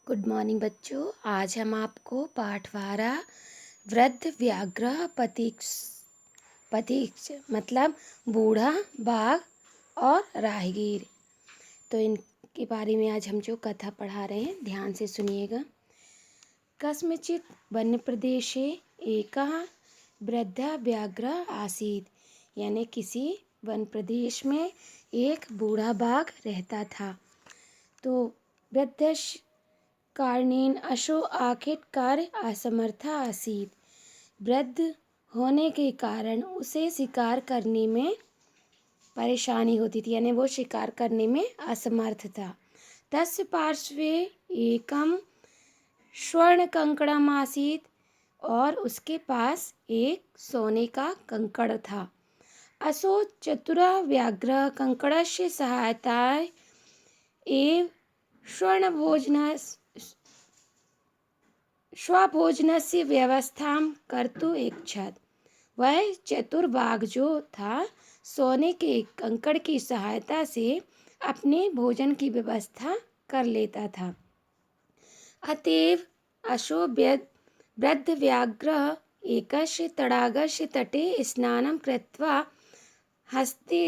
Good morning बच्चों। आज हम आपको पाठ 12 वृद्ध व्याघ्र पथिक्ष मतलब बूढ़ा बाघ और राहगीर, तो इनके बारे में आज हम जो कथा पढ़ा रहे हैं ध्यान से सुनिएगा। कस्मचित् वन्यप्रदेशे एकः वृद्धः व्याघ्रः आसीत्, यानी किसी वन प्रदेश में एक बूढ़ा बाघ रहता था। तो वृद्ध कारणेन अशो आखिर कार्य असमर्था आसीत्। वृद्ध होने के कारण उसे शिकार करने में परेशानी होती थी, यानी वो शिकार करने में असमर्थ था। तस्य पार्श्वे एकम स्वर्ण कंकड़म आसीत्, और उसके पास एक सोने का कंकड़ था। असो चतुरः व्याघ्रः कंकड़स्य सहायताय एव स्वभोजनस्य व्यवस्थां कर्तुम् इच्छत्। वह चतुर बाघ जो था सोने के कंकड़ की सहायता से अपने भोजन की व्यवस्था कर लेता था। अतएव अशो वृद्ध व्याघ्रः एकस्य तडागस्य तटे स्नानं कृत्वा हस्ते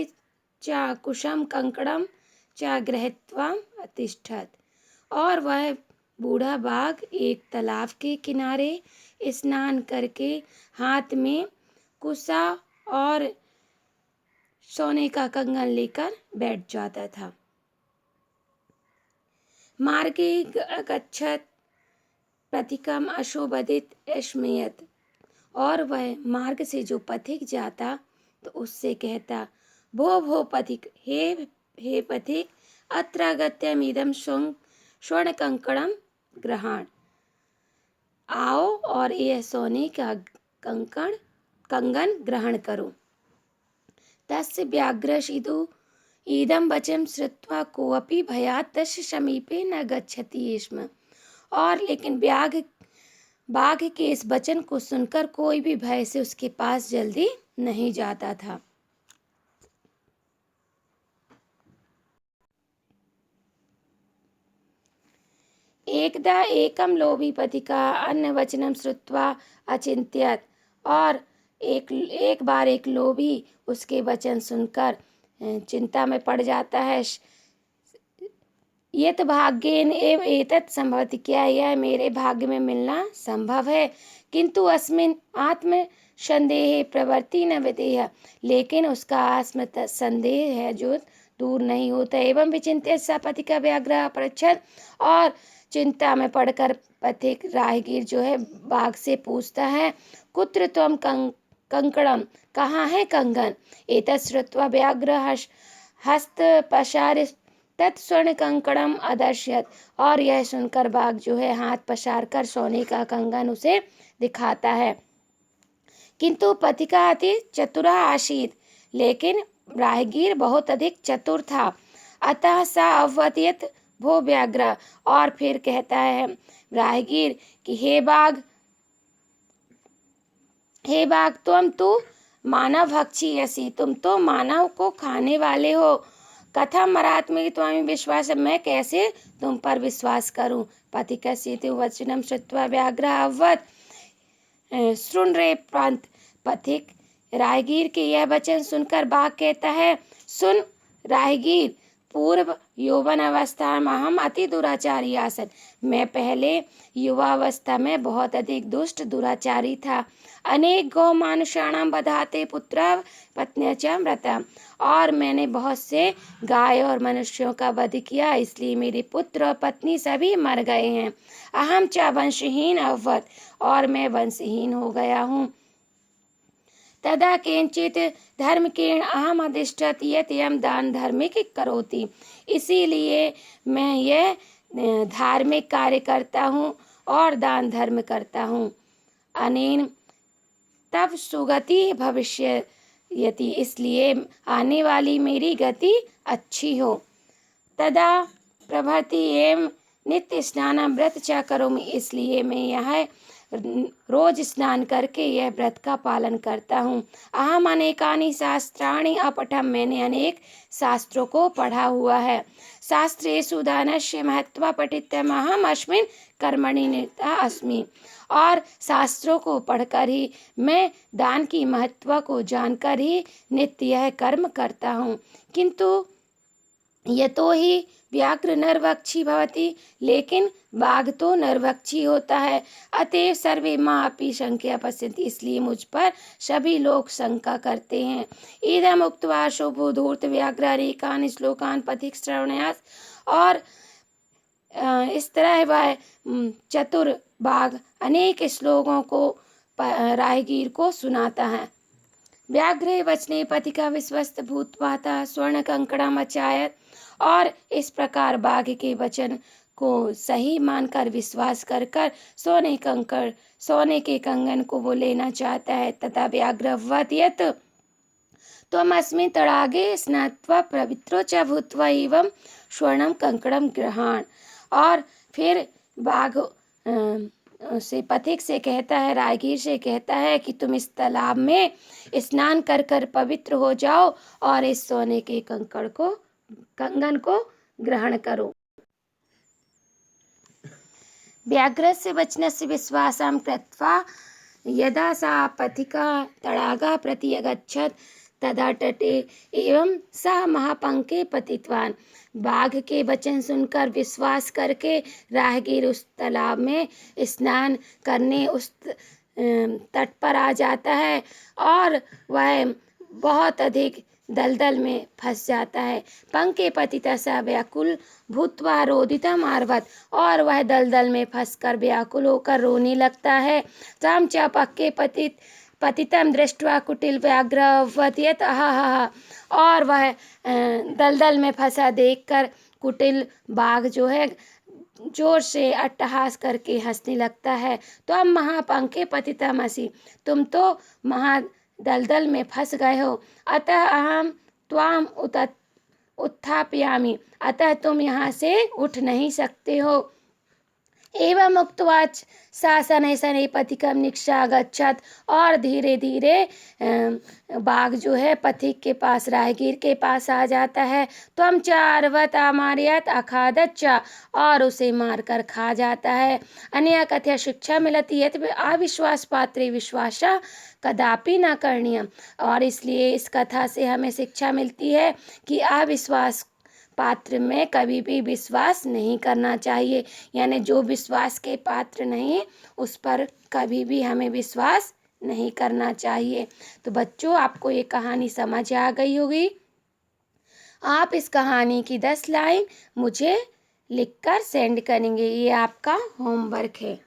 चाकुशं कंकड़ं च गृहीत्वा अतिष्ठत्। और वह बूढ़ा बाघ एक तालाब के किनारे स्नान करके हाथ में कुसा और सोने का कंगन लेकर बैठ जाता था। मार्गे गच्छत् पथिकम अशोभदित स्मयत्, और वह मार्ग से जो पथिक जाता तो उससे कहता, भो भो पथिक, हे पथिक, अत्र गत्यम इदम स्वर्ण कंकड़म ग्रहण। आओ और यह सोने का कंगन ग्रहण करो। तस्य व्याघ्रशितु इदं वचनं श्रुत्वा कोऽपि भयात् तस्य समीपे न गच्छति स्म। और लेकिन बाघ के इस वचन को सुनकर कोई भी भय से उसके पास जल्दी नहीं जाता था। एकदा एकम लोभी पथिका अन्य वचनम श्रुत्वा अचिंत्यत, और एक बार एक लोभी उसके वचन सुनकर चिंता में पड़ जाता है। यत भाग्येन एव एतत् संभवति, क्या यह मेरे भाग्य में मिलना संभव है? किंतु अस्मिन् आत्म संदेह प्रवृत्ति न विदेह, लेकिन उसका आत्म संदेह है जो दूर नहीं होता। एवं विचिंत्य स पथिका व्याघ्रः पृच्छत्, और चिंता में पड़कर पथिक राहगीर जो है बाघ से पूछता है, कुत्र त्वं कंकड़म, कहाँ है कंगन? एतत् श्रुत्वा व्याघ्रः हस्तपसार्य तत् स्वर्ण कंकड़म अदर्शयत्, और यह सुनकर बाघ जो है हाथ पसार कर सोने का कंगन उसे दिखाता है। किंतु पथिका अति चतुरा आसीत्, लेकिन राहगीर बहुत अधिक चतुर था। अतः सा अववदयत् भो व्याघ्र, और फिर कहता है राहगीर कि हे बाघ, तुम तो मानव भक्षी असी, तुम तो मानव को खाने वाले हो। कथम मरात्मे त्वामि विश्वास, मैं कैसे तुम पर विश्वास करूं? पथिकस्य वचनम श्रुत्वा व्याघ्रः अववत् शृण् रे प्रांत। पथिक राहगीर के यह वचन सुनकर बाघ कहता है, सुन राहगीर, पूर्व यौवन अवस्था में हम अति दुराचारी आसन। मैं पहले युवावस्था में बहुत अधिक दुष्ट दुराचारी था। अनेक गौ मानुषाणाम बधाते पुत्र पत्न्या च मृता, और मैंने बहुत से गाय और मनुष्यों का वध किया, इसलिए मेरे पुत्र और पत्नी सभी मर गए हैं। अहम च वंशहीन अभवत्, और मैं वंशहीन हो गया हूँ। तदा केंचित धर्मकेण अहम अधिष्ठत यत् यम दान धार्मिक करोति, इसीलिए मैं यह धार्मिक कार्य करता हूँ और दान धर्म करता हूँ। अनेन तब सुगति भविष्यति, इसलिए आने वाली मेरी गति अच्छी हो। तदा प्रभृति एवं नित्य स्नान व्रत च करोमि, इसलिए मैं यह रोज स्नान करके यह व्रत का पालन करता हूँ। अहम अनेकानि शास्त्राणि अपठम, मैंने अनेक शास्त्रों को पढ़ा हुआ है। शास्त्रेषु दानस्य महत्वा पठितम् अहम अस्मिन् कर्मणि निरता अस्मि। और शास्त्रों को पढ़कर ही, मैं दान की महत्व को जानकर ही नित्य यह कर्म करता हूँ। किंतु यतो ही व्याघ्र नरभक्षी भवति, लेकिन बाघ तो नरभक्षी होता है। अतएव सर्वे मां अपि शंकया पश्यन्ति, इसलिए मुझ पर सभी लोग शंका करते हैं। इदम उक्त्वा शुभो धूर्त व्याघ्र अनेकान श्लोकान पथिक श्रवणयास। और इस तरह वह चतुर बाघ अनेक श्लोकों को राहगीर को सुनाता है। व्याघ्रे वचने पथिका विश्वस्त भूतवाता स्वर्ण कंकड़म अचायत। और इस प्रकार बाघ के वचन को सही मानकर विश्वास कर कर सोने के कंगन को वो लेना चाहता है। तथा व्याघ्र वदयत त्वमस्मिन् तडागे स्नात्वा पवित्रो च भूत्वा एवं स्वर्णम कंकड़म गृहाण। और फिर बाघ से पथिक से कहता है, राहगीर से कहता है कि तुम इस तालाब में स्नान कर कर पवित्र हो जाओ और इस सोने के कंगन को ग्रहण करो। व्याघ्रस्य वचनस्य विश्वासं कृत्वा यदा सा पथिका तडागा प्रति अगच्छत् तदा तटे एवं सह महापंके पतितवान। बाघ के वचन सुनकर विश्वास करके राहगीर उस तालाब में स्नान करने उस तट पर आ जाता है और वह बहुत अधिक दलदल में फंस जाता है। पंके पतिता सा व्याकुल भूत्वा रोदिता मारवत। और वह दलदल में फंसकर व्याकुल होकर रोने लगता है। ताम च पक्के पतितम दृष्ट्वा कुटिल व्याघ्र वदयत आहा। और वह दलदल में फंसा देखकर कुटिल बाघ जो है जोर से अट्टहास करके हंसने लगता है। तो अब महापंके पतितमसि, तुम तो महा दलदल में फंस गए हो। अतः अहम त्वाम उत्थापयामि, अतः तुम यहाँ से उठ नहीं सकते हो। एवं उक्त्वा सा शनैः शनैः पथिकं निक्षागच्छत्। और धीरे धीरे बाघ जो है पथिक के पास, राहगीर के पास आ जाता है। त्वं च अर्वत अमारयत अखादत च। और उसे मारकर खा जाता है। अन्य कथया शिक्षा मिलती है तो अविश्वास पात्रे विश्वासा कदापि न करणीयम। और इसलिए इस कथा से हमें शिक्षा मिलती है कि अविश्वास पात्र में कभी भी विश्वास नहीं करना चाहिए। यानी जो विश्वास के पात्र नहीं उस पर कभी भी हमें विश्वास नहीं करना चाहिए। तो बच्चों, आपको ये कहानी समझ आ गई होगी। आप इस कहानी की 10 लाइन मुझे लिखकर सेंड करेंगे। ये आपका होमवर्क है।